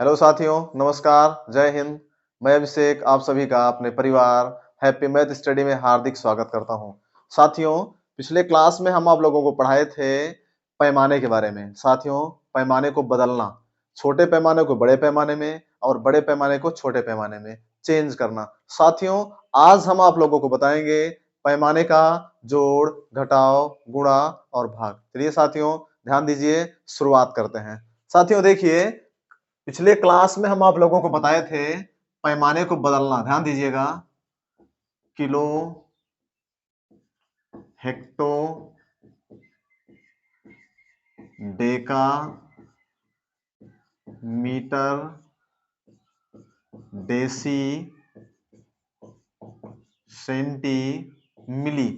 Hello साथियों, नमस्कार, जय हिंद। मैं अभिषेक आप सभी का अपने परिवार हैप्पी मैथ स्टडी में हार्दिक स्वागत करता हूं। साथियों, पिछले क्लास में हम आप लोगों को पढ़ाए थे पैमाने के बारे में। साथियों, पैमाने को बदलना, छोटे पैमाने को बड़े पैमाने में और बड़े पैमाने को छोटे पैमाने में चेंज करना। साथियों, आज हम आप लोगों को बताएंगे पैमाने का जोड़, घटाव, गुणा और भाग। चलिए साथियों, ध्यान दीजिए, शुरुआत करते हैं। साथियों देखिए, पिछले क्लास में हम आप लोगों को बताए थे पैमाने को बदलना। ध्यान दीजिएगा, kilo, hecto, deca, metre, deci, centi, milli.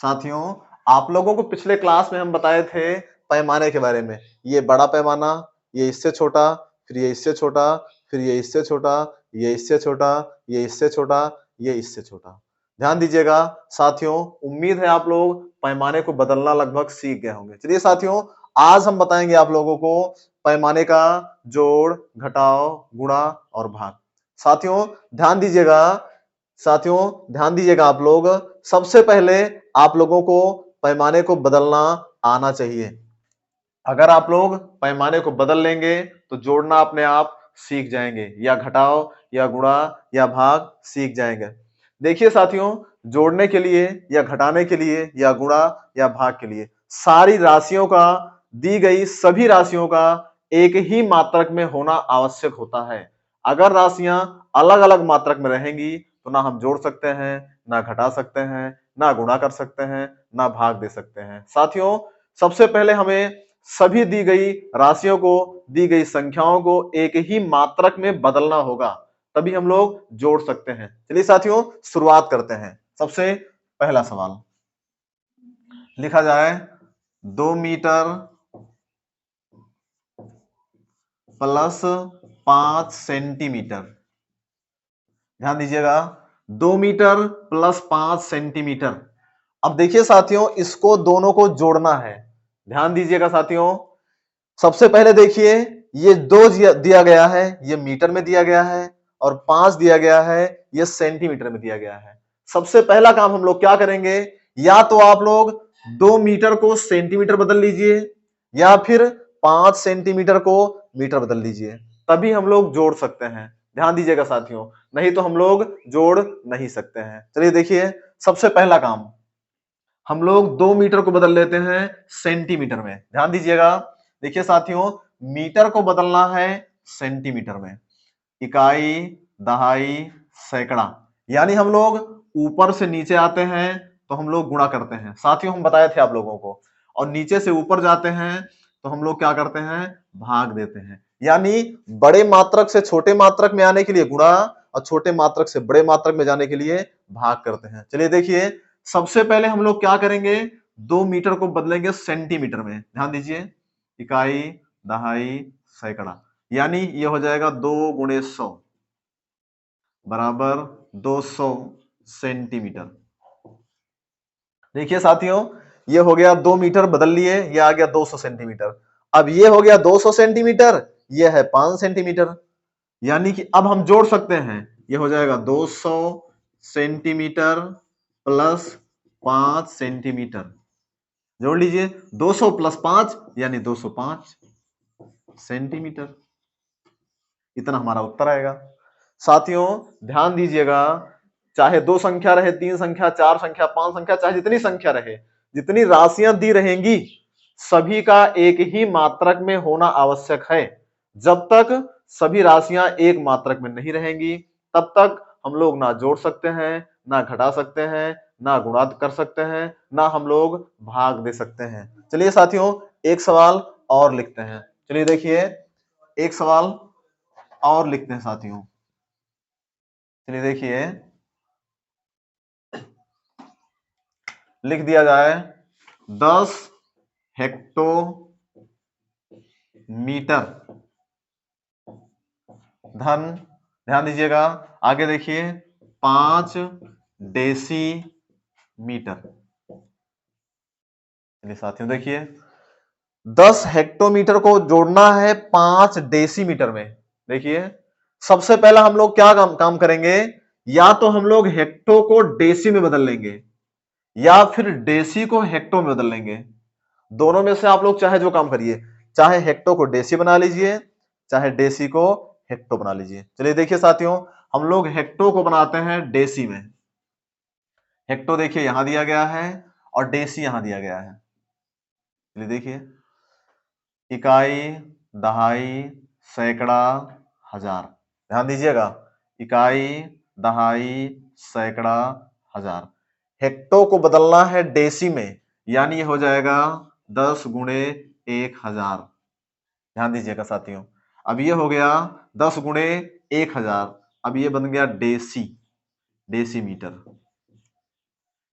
साथियों, आप लोगों को पिछले क्लास में हम बताए थे पैमाने के बारे में। ये बड़ा पैमाना, ये इससे छोटा, फिर ये इससे छोटा, फिर ये इससे छोटा, ये इससे छोटा, ये इससे छोटा, ये इससे छोटा। ध्यान दीजिएगा साथियों, उम्मीद है आप लोग पैमाने को बदलना लगभग सीख गए होंगे। चलिए साथियों, आज हम बताएंगे आप लोगों को पैमाने का जोड़, घटाव, गुणा और भाग। साथियों ध्यान दीजिएगा, आप लोग सबसे पहले आप लोगों को पैमाने को बदलना आना चाहिए। अगर आप लोग पैमाने को बदल लेंगे तो जोड़ना अपने आप सीख जाएंगे, या घटाव या गुणा या भाग सीख जाएंगे। देखिए साथियों, जोड़ने के लिए या घटाने के लिए या गुणा या भाग के लिए सारी राशियों का, दी गई सभी राशियों का एक ही मात्रक में होना आवश्यक होता है। अगर राशियां अलग अलग मात्रक में रहेंगी तो ना हम जोड़ सकते हैं, ना घटा सकते हैं, ना गुणा कर सकते हैं, ना भाग दे सकते हैं। साथियों, सबसे पहले हमें सभी दी गई राशियों को, दी गई संख्याओं को एक ही मात्रक में बदलना होगा, तभी हम लोग जोड़ सकते हैं। चलिए साथियों, शुरुआत करते हैं। सबसे पहला सवाल लिखा जाए, 2 मीटर प्लस 5 सेंटीमीटर। ध्यान दीजिएगा, 2 मीटर प्लस 5 सेंटीमीटर। अब देखिए साथियों, इसको दोनों को जोड़ना है। ध्यान दीजिएगा साथियों, सबसे पहले देखिए, ये 2 दिया गया है, ये मीटर में दिया गया है, और 5 दिया गया है, ये सेंटीमीटर में दिया गया है। सबसे पहला काम हम लोग क्या करेंगे, या तो आप लोग 2 मीटर को सेंटीमीटर बदल लीजिए, या फिर 5 सेंटीमीटर को मीटर बदल लीजिए, तभी हम लोग जोड़ सकते हैं। ध्यान दीजिएगा साथियों, नहीं तो हम लोग जोड़ नहीं सकते हैं। चलिए देखिए, सबसे पहला काम हम लोग 2 मीटर को बदल लेते हैं सेंटीमीटर में। ध्यान दीजिएगा, देखिए साथियों, मीटर को बदलना है सेंटीमीटर में। इकाई, दहाई, सैकड़ा, यानी हम लोग ऊपर से नीचे आते हैं तो हम लोग गुणा करते हैं। साथियों हम बताए थे आप लोगों को, और नीचे से ऊपर जाते हैं तो हम लोग क्या करते हैं, भाग देते हैं। यानी बड़े मात्रक से छोटे मात्रक में आने के लिए गुणा, और छोटे मात्रक से बड़े मात्रक में जाने के लिए भाग करते हैं। चलिए देखिए, सबसे पहले हम लोग क्या करेंगे, 2 मीटर को बदलेंगे सेंटीमीटर में। ध्यान दीजिए, इकाई, दहाई, सैकड़ा, यानी ये हो जाएगा 2 × 100 बराबर 200 सेंटीमीटर। देखिए साथियों, ये हो गया 2 मीटर बदल लिए, ये आ गया 200 सेंटीमीटर। अब ये हो गया 200 सेंटीमीटर, ये है 5 सेंटीमीटर, यानी कि अब हम जोड़ सकते हैं। ये हो जाएगा 200 सेंटीमीटर प्लस 5 सेंटीमीटर। जोड़ लीजिए, 200 प्लस 5 यानी 205 सेंटीमीटर। इतना हमारा उत्तर आएगा। साथियों ध्यान दीजिएगा, चाहे 2 संख्या रहे, 3 संख्या, 4 संख्या, 5 संख्या, चाहे जितनी संख्या रहे, जितनी राशियां दी रहेंगी, सभी का एक ही मात्रक में होना आवश्यक है। जब तक सभी राशियां एक मात्रक में नहीं रहेंगी, तब तक हम लोग ना जोड़ सकते हैं, ना घटा सकते हैं, ना गुणा कर सकते हैं, ना हम लोग भाग दे सकते हैं। चलिए साथियों, एक सवाल और लिखते हैं। चलिए देखिए, एक सवाल और लिखते हैं साथियों। चलिए देखिए, लिख दिया जाए, 10 हेक्टोमीटर धन, ध्यान दीजिएगा, आगे देखिए, 5 डेसीमीटर। चलिए साथियों देखिए, 10 हेक्टोमीटर को जोड़ना है 5 डेसीमीटर में। देखिए, सबसे पहला हम लोग क्या काम करेंगे, या तो हम लोग हेक्टो को डेसी में बदल लेंगे या फिर डेसी को हेक्टो में बदल लेंगे। दोनों में से आप लोग चाहे जो काम करिए, चाहे हेक्टो को डेसी बना लीजिए, चाहे डेसी को हेक्टो बना लीजिए। चलिए देखिए साथियों, हम लोग हेक्टो को बनाते हैं डेसी में। हेक्टो देखिए यहां दिया गया है और डेसी यहां दिया गया है। चलिए देखिए, इकाई, दहाई, सैकड़ा, हजार। ध्यान दीजिएगा, इकाई, दहाई, सैकड़ा, हजार। हेक्टो को बदलना है डेसी में, यानी ये हो जाएगा 10 गुणे 1000। ध्यान दीजिएगा साथियों, अब ये हो गया 10 गुणे 1000। अब ये बन गया डेसी, डेसीमीटर,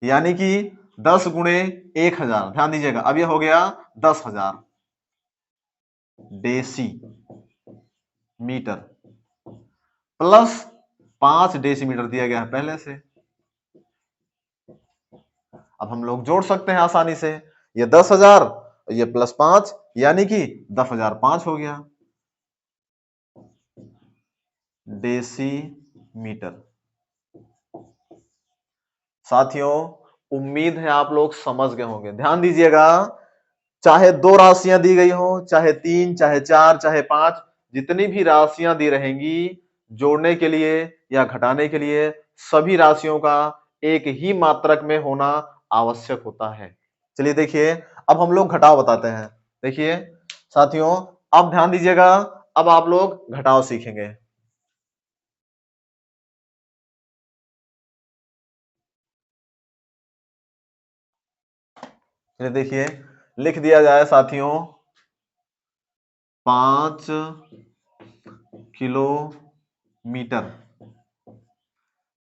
यानी कि 10 गुणे 1000। ध्यान दीजिएगा, अब ये हो गया 10,000 डेसी मीटर, प्लस 5 डेसीमीटर दिया गया है पहले से। अब हम लोग जोड़ सकते हैं आसानी से, ये 10,000, ये प्लस 5, यानी कि 10,005 हो गया डेसीमीटर। साथियों, उम्मीद है आप लोग समझ गए होंगे। ध्यान दीजिएगा, चाहे दो राशियां दी गई हो, चाहे 3, चाहे 4, चाहे 5, जितनी भी राशियां दी रहेंगी जोड़ने के लिए या घटाने के लिए, सभी राशियों का एक ही मात्रक में होना आवश्यक होता है। चलिए देखिए, अब हम लोग घटाव बताते हैं। देखिए साथियों, अब ध्यान दीजिएगा, अब आप लोग घटाव सीखेंगे। चलिए देखिए, लिख दिया जाए साथियों, 5 किलोमीटर।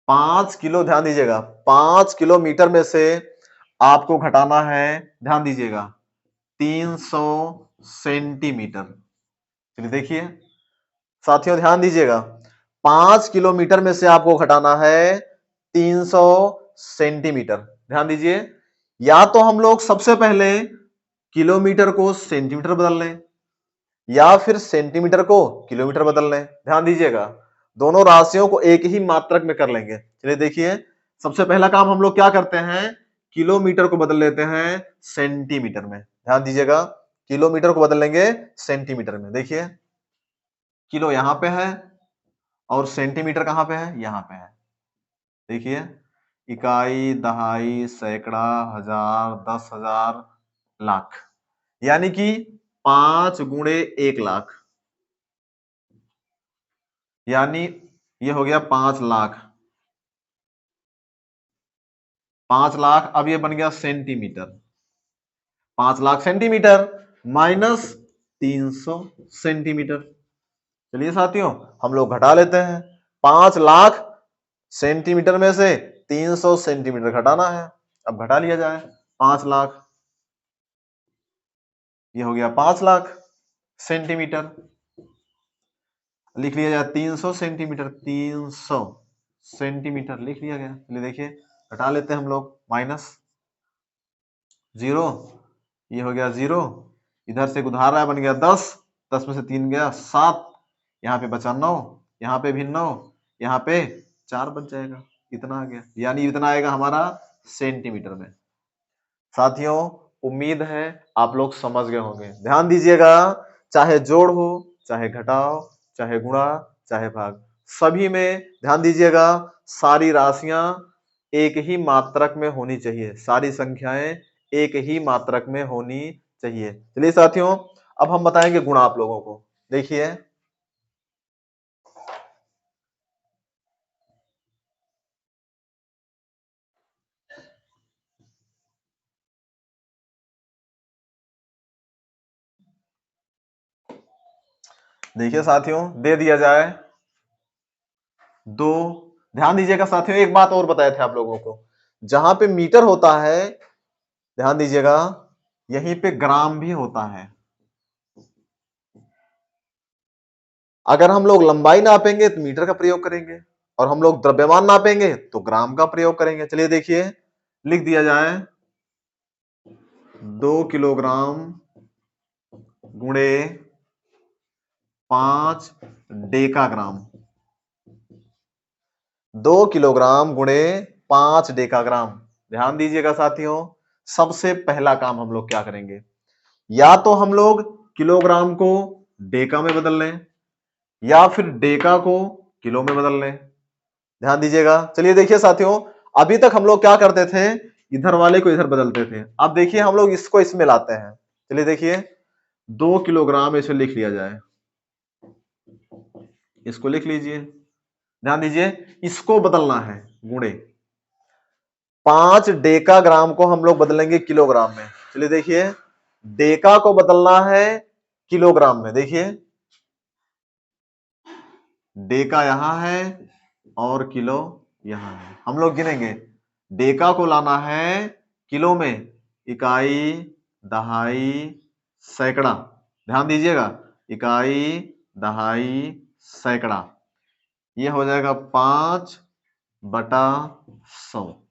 5 किलो, ध्यान दीजिएगा, 5 किलोमीटर में से आपको घटाना है, ध्यान दीजिएगा, 300 सेंटीमीटर। चलिए देखिए साथियों, ध्यान दीजिएगा, 5 किलोमीटर में से आपको घटाना है 300 सेंटीमीटर। ध्यान दीजिए, या तो हम लोग सबसे पहले किलोमीटर को सेंटीमीटर बदल लें, या फिर सेंटीमीटर को किलोमीटर बदल लें। ध्यान दीजिएगा, दोनों राशियों को एक ही मात्रक में कर लेंगे। चलिए देखिए, सबसे पहला काम हम लोग क्या करते हैं, किलोमीटर को बदल लेते हैं सेंटीमीटर में। ध्यान दीजिएगा, किलोमीटर को बदल लेंगे सेंटीमीटर में। देखिए, किलो यहां पे है और सेंटीमीटर कहां पे है, यहां पे है। देखिए, इकाई, दहाई, सैकड़ा, हजार, 10,000, लाख, यानी कि 5 गुणे 1 लाख, यानी ये हो गया 5 लाख। 5 लाख, अब ये बन गया centimetre. 5 lakh centimetre minus 300 centimetre. चलिए साथियों, हम लोग घटा लेते हैं। 5 लाख सेंटीमीटर में से 300 सेंटीमीटर घटाना है। अब घटा लिया जाए, 5 लाख, ये हो गया 5 लाख सेंटीमीटर। लिख लिया जाए 300 सेंटीमीटर, 300 सेंटीमीटर लिख लिया गया। चलिए देखिए, घटा लेते हैं हम लोग, माइनस 0, ये हो गया 0, इधर से उधार रहा है, बन गया 10, 10 में से 3 गया 7, यहाँ पे बचा 9, यहाँ पे भी 9, यहाँ पे 4 बच जाएगा, इतना आ गया, यानी इतना आएगा हमारा सेंटीमीटर में। साथियों, उम्मीद है आप लोग समझ गए होंगे। ध्यान दीजिएगा, चाहे जोड़ हो, चाहे घटाव, चाहे गुणा, चाहे भाग, सभी में ध्यान दीजिएगा, सारी राशियां एक ही मात्रक में होनी चाहिए, सारी संख्याएं एक ही मात्रक में होनी चाहिए। चलिए साथियों, अब हम बताएंगे गुणा आप लोगों को। देखिए, देखिए साथियों, दे दिया जाए 2। ध्यान दीजिएगा साथियों, एक बात और बताए थे आप लोगों को, जहां पे मीटर होता है, ध्यान दीजिएगा, यहीं पे ग्राम भी होता है। अगर हम लोग लंबाई नापेंगे तो मीटर का प्रयोग करेंगे, और हम लोग द्रव्यमान नापेंगे तो ग्राम का प्रयोग करेंगे। चलिए देखिए, लिख दिया जाए 2 किलोग्राम गुणे 5 डेकाग्राम। 2 किलोग्राम गुणे 5 डेकाग्राम। ध्यान दीजिएगा साथियों, सबसे पहला काम हम लोग क्या करेंगे, या तो हम लोग किलोग्राम को डेका में बदल लें या फिर डेका को किलो में बदल लें। ध्यान दीजिएगा। चलिए देखिए साथियों, अभी तक हम लोग क्या करते थे, इधर वाले को इधर बदलते थे। अब देखिए हम लोग इसको इसमें लाते हैं। चलिए देखिए, 2 किलोग्राम इसे लिख लिया जाए, इसको लिख लीजिए। ध्यान दीजिए, इसको बदलना है गुणे 5 डेकाग्राम को हम लोग बदलेंगे किलोग्राम में। चलिए देखिए, डेका को बदलना है किलोग्राम में। देखिए डेका यहां है और किलो यहां है। हम लोग गिनेंगे, डेका को लाना है किलो में, इकाई, दहाई, सैकड़ा। ध्यान दीजिएगा, इकाई, दहाई, सैकड़ा। ये हो जाएगा 5/100।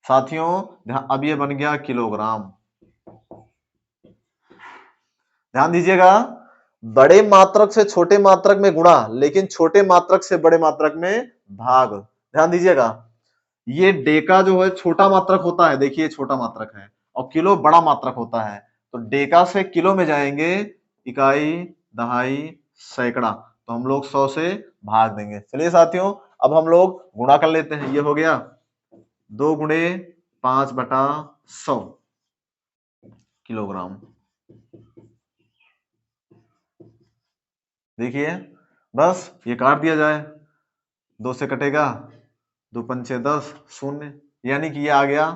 साथियों अब ये बन गया किलोग्राम। ध्यान दीजिएगा, बड़े मात्रक से छोटे मात्रक में गुणा, लेकिन छोटे मात्रक से बड़े मात्रक में भाग। ध्यान दीजिएगा, ये डेका जो है छोटा मात्रक होता है, देखिए छोटा मात्रक है, और किलो बड़ा मात्रक होता है। तो डेका से किलो में जाएंगे, इकाई, दहाई, सैकड़ा, तो हम लोग 100 से भाग देंगे। चलिए साथियों, अब हम लोग गुणा कर लेते हैं। ये हो गया 2 गुणे 5/100 किलोग्राम। देखिए बस ये काट दिया जाए, 2 से कटेगा, 2 पंचे 10, शून्य, यानी कि ये आ गया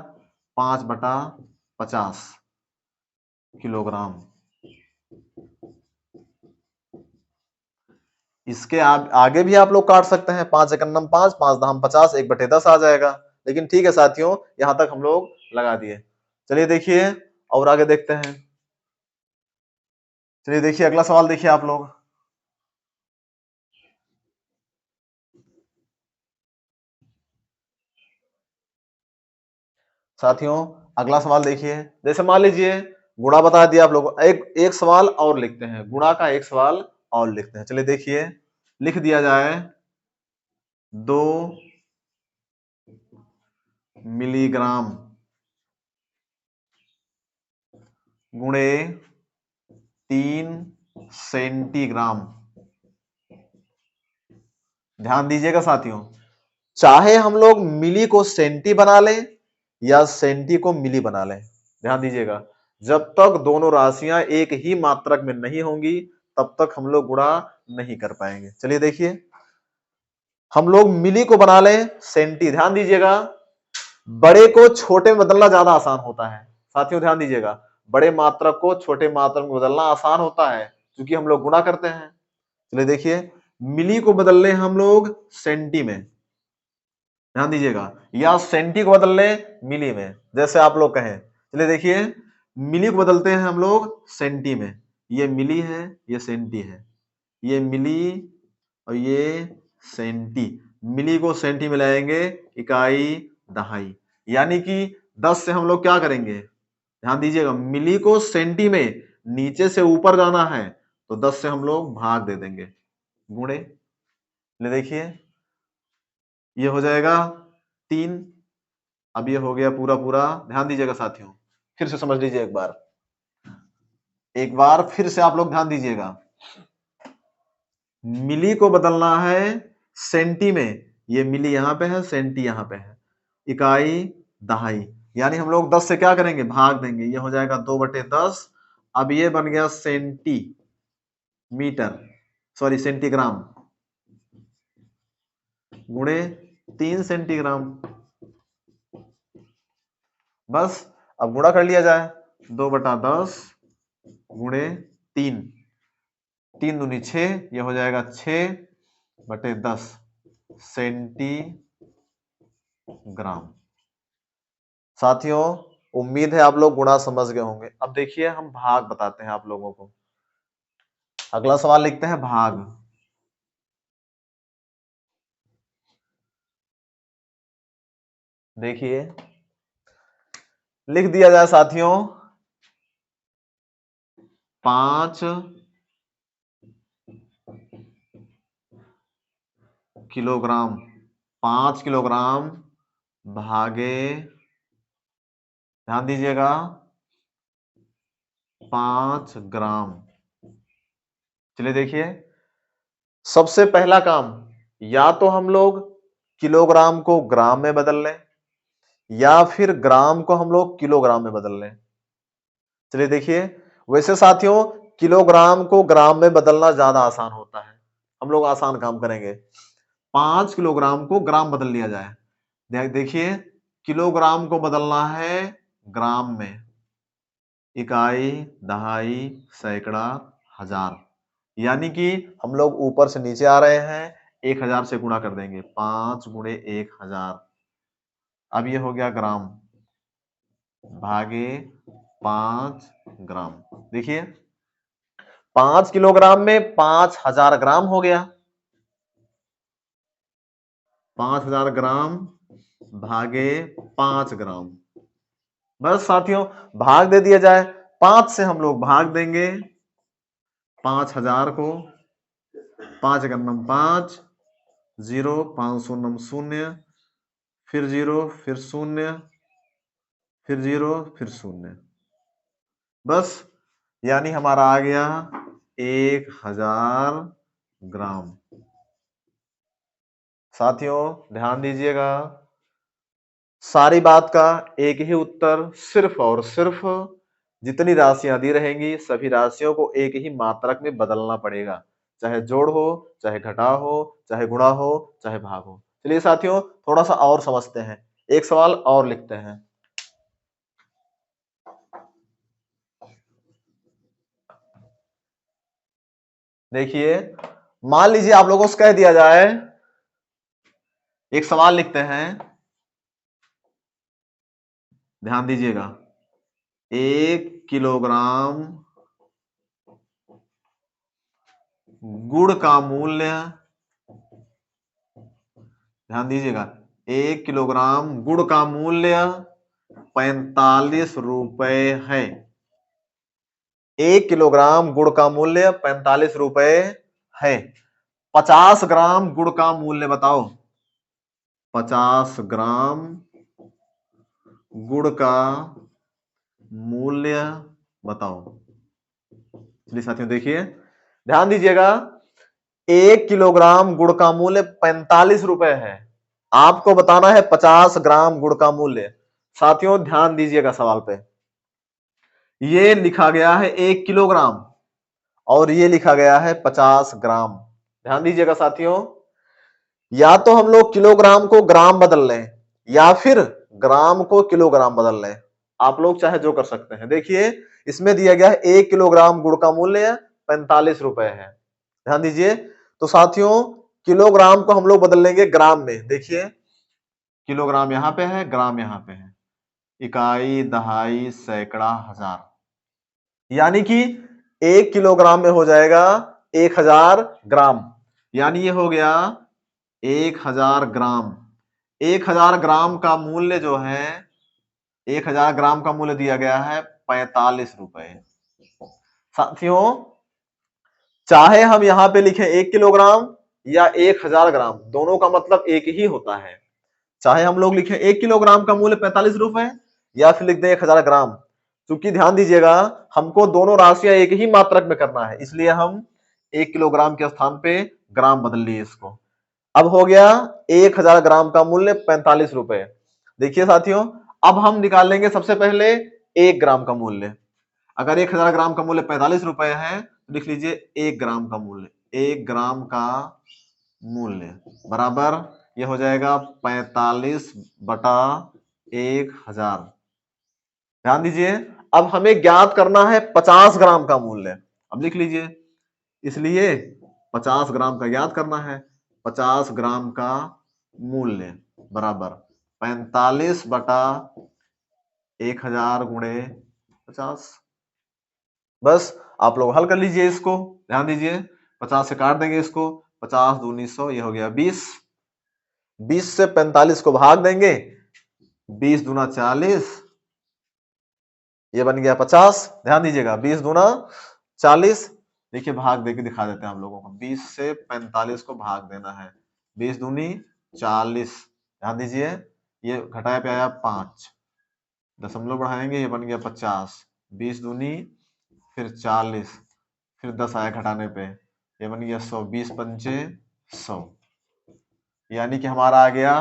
5/50 किलोग्राम। इसके आगे भी आप लोग काट सकते हैं, 5 एकम 5, 5 दहम 50, 1/10 आ जाएगा। लेकिन ठीक है साथियों, यहां तक हम लोग लगा दिए। चलिए देखिए और आगे देखते हैं। चलिए देखिए अगला सवाल देखिए आप लोग। साथियों अगला सवाल देखिए, जैसे मान लीजिए गुणा बता दिया आप लोग, एक सवाल और लिखते हैं, गुणा का एक सवाल और लिखते हैं। चलिए देखिए, लिख दिया जाए 2 मिलीग्राम गुणे 3 सेंटीग्राम। ध्यान दीजिएगा साथियों, चाहे हम लोग मिली को सेंटी बना लें या सेंटी को मिली बना लें, ध्यान दीजिएगा, जब तक दोनों राशियां एक ही मात्रक में नहीं होंगी तब तक हम लोग गुणा नहीं कर पाएंगे। चलिए देखिए, हम लोग मिली को बना लें सेंटी। ध्यान दीजिएगा, बड़े को छोटे में बदलना ज्यादा आसान होता है। साथियों ध्यान दीजिएगा, बड़े मात्रक को छोटे मात्रक में बदलना आसान होता है क्योंकि हम लोग गुणा करते हैं। चलिए देखिए, मिली को बदल लें हम लोग सेंटी में, ध्यान दीजिएगा, या सेंटी को बदल लें मिली में, जैसे आप लोग कहें। चलिए देखिए, मिली को बदलते हैं हम लोग सेंटी में, ये मिली है, ये सेंटी है, ये मिली और ये सेंटी। मिली को सेंटी में लाएंगे, इकाई, दहाई, यानी कि 10 से हम लोग क्या करेंगे, ध्यान दीजिएगा, मिली को सेंटी में नीचे से ऊपर जाना है तो 10 से हम लोग भाग दे देंगे, गुणे। ले देखिए, ये हो जाएगा 3। अब ये हो गया पूरा पूरा। ध्यान दीजिएगा साथियों, फिर से समझ लीजिए एक बार फिर से आप लोग ध्यान दीजिएगा, मिली को बदलना है सेंटी में, ये मिली यहां पे है, सेंटी यहां पे है, इकाई, दहाई, यानी हम लोग 10 से क्या करेंगे, भाग देंगे, ये हो जाएगा 2/10। अब ये बन गया सेंटीमीटर, सॉरी सेंटीग्राम, गुणे 3 सेंटीग्राम। बस अब गुणा कर लिया जाए, 2/10 गुणे 3, 3 दूनी 6, ये हो जाएगा 6/10 सेंटीग्राम। साथियों उम्मीद है आप लोग गुणा समझ गए होंगे। अब देखिए हम भाग बताते हैं आप लोगों को। अगला सवाल लिखते हैं भाग। देखिए लिख दिया जाए साथियों, 5 किलोग्राम, 5 किलोग्राम भागे, ध्यान दीजिएगा, 5 ग्राम। चलिए देखिए, सबसे पहला काम, या तो हम लोग किलोग्राम को ग्राम में बदल लें या फिर ग्राम को हम लोग किलोग्राम में बदल लें। चलिए देखिए, वैसे साथियों किलोग्राम को ग्राम में बदलना ज्यादा आसान होता है, हम लोग आसान काम करेंगे। 5 किलोग्राम को ग्राम बदल लिया जाए। देखिए, किलोग्राम को बदलना है ग्राम में, इकाई, दहाई, सैकड़ा, हजार, यानी कि हम लोग ऊपर से नीचे आ रहे हैं, 1000 से गुणा कर देंगे, 5 गुणे 1000। अब ये हो गया ग्राम भागे 5 ग्राम। देखिए 5 किलोग्राम में 5000 ग्राम हो गया, 5000 ग्राम भागे 5 ग्राम। बस साथियों भाग दे दिया जाए, 5 से हम लोग भाग देंगे 5000 को, 5 गन्नम 5, 0, 5 शून्यम 0, फिर 0, फिर 0, फिर 0, फिर 0। बस यानी हमारा आ गया 1000 ग्राम। साथियों ध्यान दीजिएगा, सारी बात का एक ही उत्तर, सिर्फ और सिर्फ जितनी राशियां दी रहेंगी सभी राशियों को एक ही मात्रक में बदलना पड़ेगा, चाहे जोड़ हो, चाहे घटाव हो, चाहे गुणा हो, चाहे भाग हो। चलिए साथियों थोड़ा सा और समझते हैं, एक सवाल और लिखते हैं। देखिए मान लीजिए आप लोगों से कह दिया जाए, एक सवाल लिखते हैं, ध्यान दीजिएगा, 1 किलोग्राम गुड़ का मूल्य, ध्यान दीजिएगा, 1 किलोग्राम गुड़ का मूल्य 45 रुपए है। 1 किलोग्राम गुड़ का मूल्य 45 रुपए है। 50 ग्राम गुड़ का मूल्य बताओ, 50 ग्राम गुड़ का मूल्य बताओ। चलिए साथियों देखिए ध्यान दीजिएगा, 1 किलोग्राम गुड़ का मूल्य 45 रुपए है, आपको बताना है 50 ग्राम गुड़ का मूल्य। साथियों ध्यान दीजिएगा सवाल पे, ये लिखा गया है 1 किलोग्राम और ये लिखा गया है 50 ग्राम। ध्यान दीजिएगा साथियों, या तो हम लोग किलोग्राम को ग्राम बदल लें या फिर ग्राम को किलोग्राम बदल लें, आप लोग चाहे जो कर सकते हैं। देखिए इसमें दिया गया है 1 किलोग्राम गुड़ का मूल्य 45 रुपए है। ध्यान दीजिए, तो साथियों किलोग्राम को हम लोग बदल लेंगे ग्राम में। देखिए किलोग्राम यहां पे है, ग्राम यहां पे है, इकाई, दहाई, सैकड़ा, हजार, यानी कि 1 किलोग्राम में हो जाएगा 1000 ग्राम, यानी ये हो गया 1000 ग्राम। 1000 ग्राम का मूल्य जो है, 1000 ग्राम का मूल्य दिया गया है 45 रुपए। साथियों चाहे हम यहां पे लिखें 1 किलोग्राम या 1000 ग्राम, दोनों का मतलब एक ही होता है। चाहे हम लोग लिखें 1 किलोग्राम का मूल्य 45 रुपए या फिर लिख दें 1000 ग्राम, क्योंकि ध्यान दीजिएगा हमको दोनों राशियां एक ही मात्रक में करना है, इसलिए हम 1 किलोग्राम के स्थान पे ग्राम बदल लिए इसको। अब हो गया 1000 ग्राम का मूल्य 45 रुपए। देखिए साथियों अब हम निकाल लेंगे सबसे पहले 1 ग्राम का मूल्य। अगर 1000 ग्राम का मूल्य 45 रुपए है तो लिख लीजिए 1 ग्राम का मूल्य, 1 ग्राम का मूल्य बराबर ये हो जाएगा 45 बटा 1000। ध्यान दीजिए अब हमें ज्ञात करना है 50 ग्राम का मूल्य, अब लिख लीजिए, इसलिए 50 ग्राम का ज्ञात करना है, 50 ग्राम का मूल्य बराबर 45 बटा 1000 गुणे 50। बस आप लोग हल कर लीजिए इसको। ध्यान दीजिए 50 से काट देंगे इसको, 50 दूनी 100, ये हो गया 20। 20 से 45 को भाग देंगे, 20 दूना 40, ये बन गया 50। ध्यान दीजिएगा 20 दूना 40। देखिए भाग देके दिखा देते हैं हम लोगों को, 20 से 45 को भाग देना है, 20 दूनी 40। ध्यान दीजिए ये घटाया पे आया 5, दशमलव बढ़ाएंगे ये बन गया 50, 20 दूनी फिर 40, फिर 10 आया घटाने पे, ये बन गया 100, 20 पंचे 100, यानी कि हमारा आ गया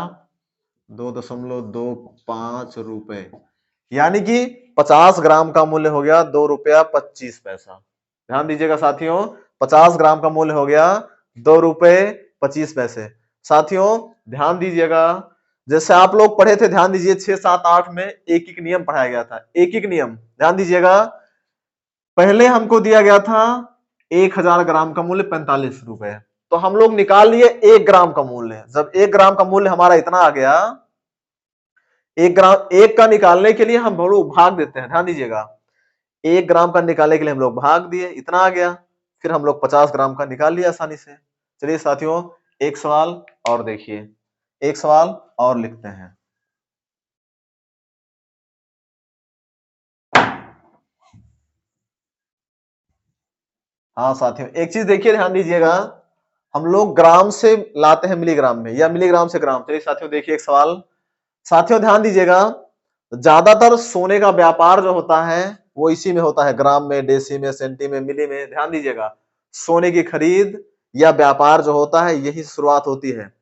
2.25 रुपए, यानी कि 50 ग्राम का मूल्य हो गया 2 रुपया 25 पैसा। ध्यान दीजिएगा साथियों, 50 ग्राम का मूल्य हो गया 2 रुपये 25 पैसे। साथियों ध्यान दीजिएगा, जैसे आप लोग पढ़े थे, ध्यान दीजिए 6, 7, 8 में एक एक नियम पढ़ाया गया था, एक एक नियम ध्यान दीजिएगा। पहले हमको दिया गया था 1000 ग्राम का मूल्य 45 रुपए, तो हम लोग निकाल लिए 1 ग्राम का मूल्य। जब 1 ग्राम का मूल्य हमारा इतना आ गया, 1 ग्राम, 1 का निकालने के लिए हम लोग भाग देते हैं, ध्यान दीजिएगा, 1 ग्राम का निकालने के लिए हम लोग भाग दिए, इतना आ गया, फिर हम लोग 50 ग्राम का निकाल लिया आसानी से। चलिए साथियों एक सवाल और देखिए, एक सवाल और लिखते हैं। हाँ साथियों एक चीज देखिए, ध्यान दीजिएगा, हम लोग ग्राम से लाते हैं मिलीग्राम में या मिलीग्राम से ग्राम। चलिए साथियों देखिए एक सवाल, साथियों ध्यान दीजिएगा, ज्यादातर सोने का व्यापार जो होता है वो इसी में होता है, ग्राम में, डेसी में, सेंटी में, मिली में। ध्यान दीजिएगा, सोने की खरीद या व्यापार जो होता है यही शुरुआत होती है।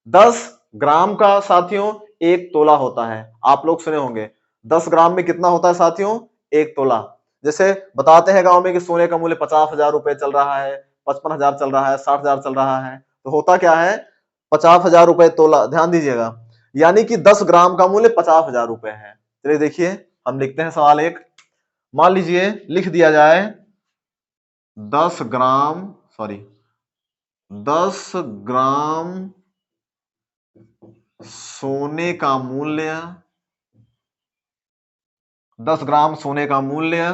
10 ग्राम का साथियों 1 तोला होता है, आप लोग सुने होंगे 10 ग्राम में कितना होता है साथियों, 1 तोला। जैसे बताते हैं गांव में कि सोने का मूल्य 50,000 रुपए चल रहा है, 55,000 चल रहा है, 60,000 चल रहा है, तो होता क्या है 50,000 रुपए तोला। ध्यान दीजिएगा, यानी कि 10 ग्राम का मूल्य 50,000 रुपए है। चलिए देखिए हम लिखते हैं सवाल एक, मान लीजिए लिख दिया जाए 10 ग्राम, सॉरी 10 ग्राम सोने का मूल्य, 10 ग्राम सोने का मूल्य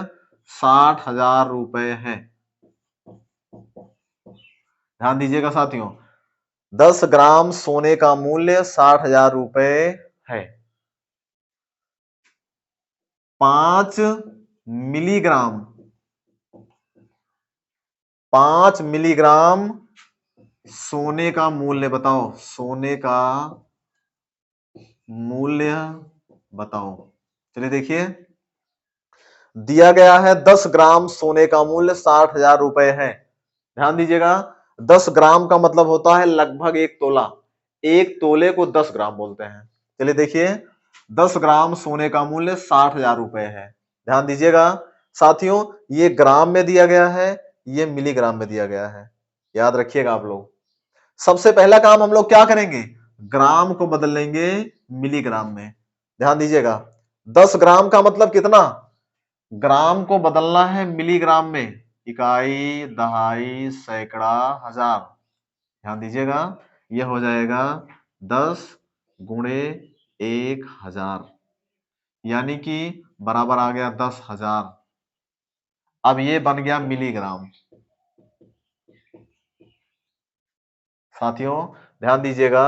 60,000 रुपए है। ध्यान दीजिएगा साथियों, 10 ग्राम सोने का मूल्य 60,000 रुपए है। 5 मिलीग्राम, 5 मिलीग्राम सोने का मूल्य बताओ, सोने का मूल्य बताओ। चलिए देखिए दिया गया है 10 ग्राम सोने का मूल्य 60,000 रुपए है। ध्यान दीजिएगा 10 ग्राम का मतलब होता है लगभग 1 तोला, 1 तोले को 10 ग्राम बोलते हैं। चलिए देखिए 10 ग्राम सोने का मूल्य 60,000 रुपए है। ध्यान दीजिएगा साथियों, ये ग्राम में दिया गया है, ये मिलीग्राम में दिया गया है, याद रखिएगा आप लोग। सबसे पहला काम हम लोग क्या करेंगे, ग्राम को बदल लेंगे मिलीग्राम में। ध्यान दीजिएगा 10 ग्राम का मतलब कितना, ग्राम को बदलना है मिलीग्राम में, इकाई, दहाई, सैकड़ा, हजार। ध्यान दीजिएगा यह हो जाएगा 10 गुणे 1000, यानी कि बराबर आ गया 10,000। अब ये बन गया मिलीग्राम। साथियों ध्यान दीजिएगा,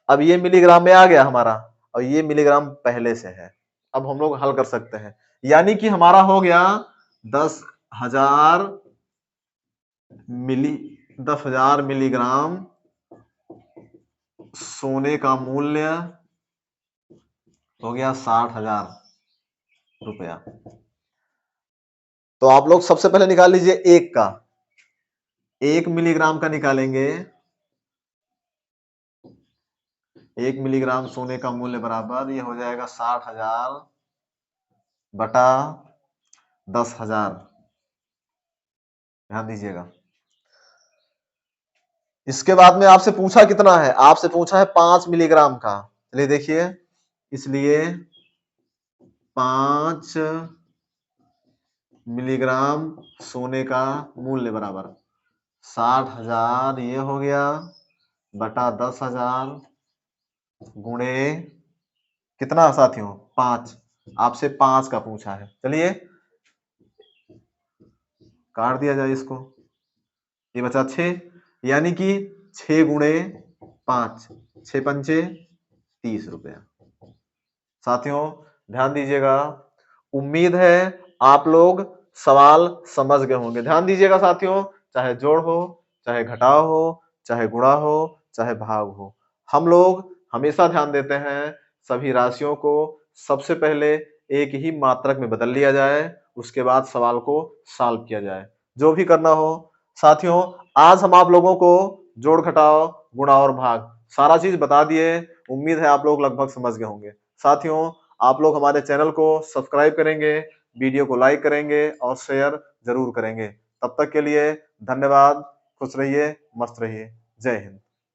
अब ये मिलीग्राम में आ गया हमारा, और ये मिलीग्राम पहले से है। अब हम लोग हल कर सकते हैं, यानी कि हमारा हो गया 10,000 मिली 10,000 मिलीग्राम सोने का मूल्य हो गया 60,000 रुपया। तो आप लोग सबसे पहले निकाल लीजिए एक का, 1 मिलीग्राम का निकालेंगे, 1 मिलीग्राम सोने का मूल्य बराबर ये हो जाएगा 60,000 बटा 10,000। ध्यान दीजिएगा, इसके बाद में आपसे पूछा कितना है, आपसे पूछा है 5 मिलीग्राम का। चलिए देखिए, इसलिए 5 मिलीग्राम सोने का मूल्य बराबर 60,000, ये हो गया बटा 10,000 गुणे कितना साथियों 5, आपसे 5 का पूछा है। चलिए काट दिया जाए इसको, ये बचा 6, यानी कि 6 गुणे 5, 6 पंचे 30 रुपया। साथियों ध्यान दीजिएगा, उम्मीद है आप लोग सवाल समझ गए होंगे। ध्यान दीजिएगा साथियों, चाहे जोड़ हो, चाहे घटाव हो, चाहे गुणा हो, चाहे भाग हो, हम लोग हमेशा ध्यान देते हैं सभी राशियों को सबसे पहले एक ही मात्रक में बदल लिया जाए, उसके बाद सवाल को सॉल्व किया जाए। जो भी करना हो साथियों, आज हम आप लोगों को जोड़ घटाव गुणा और भाग सारा चीज बता दिए। उम्मीद है आप लोग लगभग समझ गए होंगे। साथियों, आप लोग हमारे चैनल को सब्सक्राइब करेंगे, वीडियो को लाइक करेंगे और शेयर जरूर करेंगे। तब तक के लिए धन्यवाद। खुश रहिए, मस्त रहिए। जय हिंद।